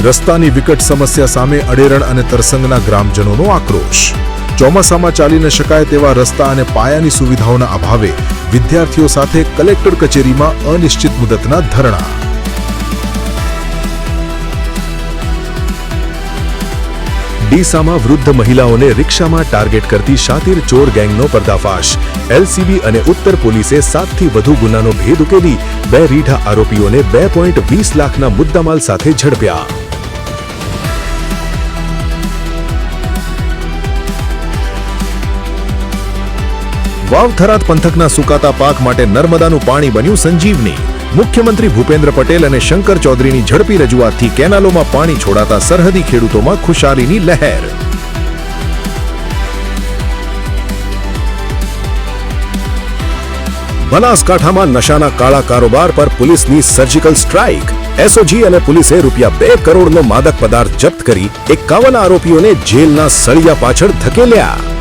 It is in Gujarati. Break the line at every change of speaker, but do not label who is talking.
રસ્તાની વિકટ સમસ્યા સામે અડેરણ અને તરસંગના ગ્રામજનોનો આક્રોશ। ચોમાસામાં ચાલી ન શકાય તેવા રસ્તા અને પાયાની સુવિધાઓના અભાવે વિદ્યાર્થીઓ સાથે કલેક્ટર કચેરીમાં અનિશ્ચિત મુદતના ધરણા। ડીસામાં વૃદ્ધ મહિલાઓને રિક્ષામાં ટાર્ગેટ કરતી શાતીર ચોર ગેંગનો પર્દાફાશ। એલસીબી અને ઉત્તર પોલીસે 7 થી વધુ ગુનાનો ભેદ ઉકેલી 2 રીઢા આરોપીઓને 2.20 લાખના મુદ્દામાલ સાથે ઝડપ્યા। વાવ-થરાદ પંથકના સુકાતા પાક માટે નર્મદાનું પાણી બન્યું સંજીવની। મુખ્યમંત્રી ભૂપેન્દ્ર પટેલ અને શંકર ચૌધરીની ઝડપી રજૂઆતથી કેનાલોમાં પાણી છોડાતા સરહદી ખેડૂતોમાં ખુશાલીની લહેર। બનાસકાંઠામાં નશાના કાળા કારોબાર પર પોલીસની સર્જિકલ સ્ટ્રાઇક। એસઓજી અને પોલીસે ₹2 કરોડનો માદક પદાર્થ જપ્ત કરી 51 આરોપીઓને જેલના સળિયા પાછળ ધકેલ્યા।